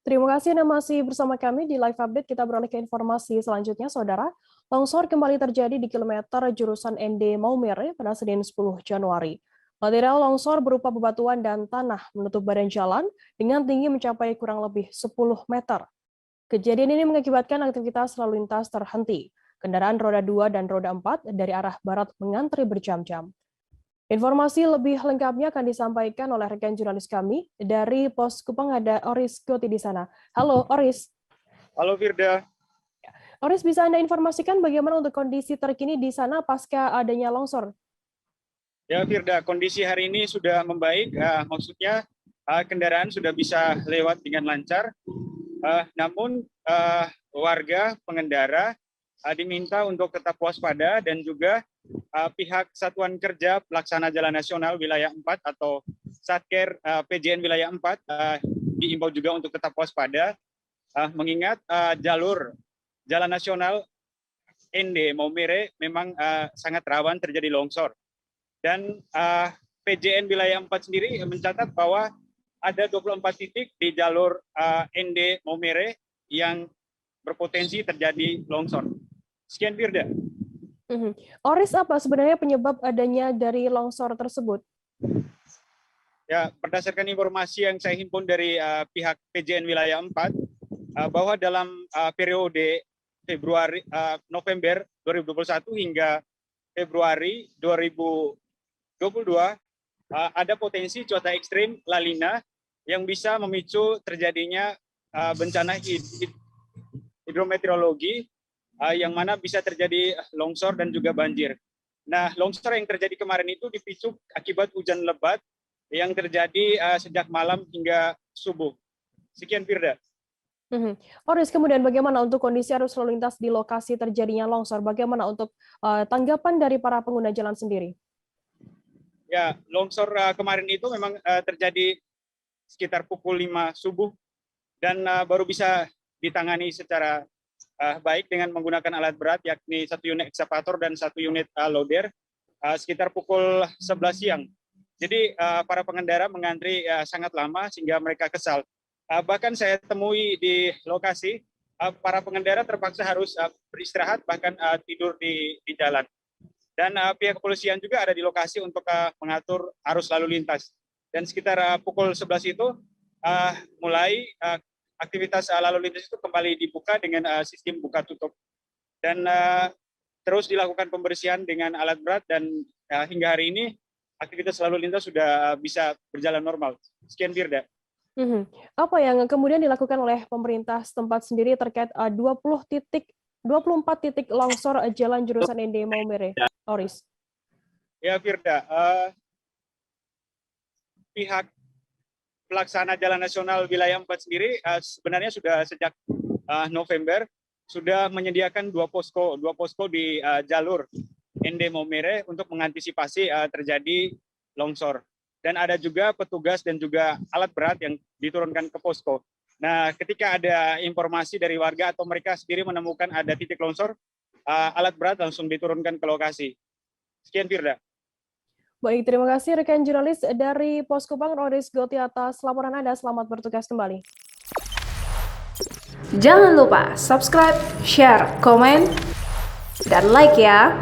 Terima kasih Anda masih bersama kami di Live Update. Kita beralih ke informasi selanjutnya, Saudara. Longsor kembali terjadi di kilometer jurusan ND Maumere pada Senin 10 Januari. Material longsor berupa bebatuan dan tanah menutup badan jalan dengan tinggi mencapai kurang lebih 10 meter. Kejadian ini mengakibatkan aktivitas lalu lintas terhenti. Kendaraan roda 2 dan roda 4 dari arah barat mengantri berjam-jam. Informasi lebih lengkapnya akan disampaikan oleh rekan jurnalis kami dari Pos Kupang, ada Oris Goti di sana. Halo Oris. Halo Firda. Oris, bisa Anda informasikan bagaimana untuk kondisi terkini di sana pasca adanya longsor? Ya Firda, kondisi hari ini sudah membaik, maksudnya kendaraan sudah bisa lewat dengan lancar, namun warga pengendara diminta untuk tetap waspada dan juga pihak Satuan Kerja Pelaksana Jalan Nasional Wilayah 4 atau Satker PJN Wilayah 4 diimbau juga untuk tetap waspada, mengingat jalur Jalan Nasional ND Maumere memang sangat rawan terjadi longsor. Dan PJN Wilayah 4 sendiri mencatat bahwa ada 24 titik di jalur ND Maumere yang berpotensi terjadi longsor. Sekian Firda. Oris, apa sebenarnya penyebab adanya dari longsor tersebut? Ya, berdasarkan informasi yang saya himpun dari pihak PJN Wilayah 4, bahwa dalam periode November 2021 hingga Februari 2022 ada potensi cuaca ekstrim La Nina yang bisa memicu terjadinya bencana hidrometeorologi yang mana bisa terjadi longsor dan juga banjir. Nah, longsor yang terjadi kemarin itu dipicu akibat hujan lebat yang terjadi sejak malam hingga subuh. Sekian Firda. Oris, kemudian bagaimana untuk kondisi arus lalu lintas di lokasi terjadinya longsor? Bagaimana untuk tanggapan dari para pengguna jalan sendiri? Ya, longsor kemarin itu memang terjadi sekitar pukul 5 subuh dan baru bisa ditangani secara baik dengan menggunakan alat berat, yakni 1 unit ekskavator dan 1 unit loader sekitar pukul 11 siang. Jadi para pengendara mengantri sangat lama sehingga mereka kesal. Bahkan saya temui di lokasi, para pengendara terpaksa harus beristirahat, bahkan tidur di jalan. Dan pihak kepolisian juga ada di lokasi untuk mengatur arus lalu lintas. Dan sekitar pukul 11 itu mulai aktivitas lalu lintas itu kembali dibuka dengan sistem buka tutup. Dan terus dilakukan pembersihan dengan alat berat dan hingga hari ini aktivitas lalu lintas sudah bisa berjalan normal. Sekian Firda. Apa yang kemudian dilakukan oleh pemerintah setempat sendiri terkait 24 titik longsor jalan jurusan ND Maumere, Oris? Ya Firda, pihak pelaksana Jalan Nasional Wilayah 4 sendiri sebenarnya sudah sejak November sudah menyediakan dua posko di jalur ND Maumere untuk mengantisipasi terjadi longsor. Dan ada juga petugas dan juga alat berat yang diturunkan ke posko. Nah, ketika ada informasi dari warga atau mereka sendiri menemukan ada titik longsor, alat berat langsung diturunkan ke lokasi. Sekian Firda. Baik, terima kasih rekan jurnalis dari Pos Kupang, Oris Goti, atas laporan Anda. Selamat bertugas kembali. Jangan lupa subscribe, share, komen, dan like ya.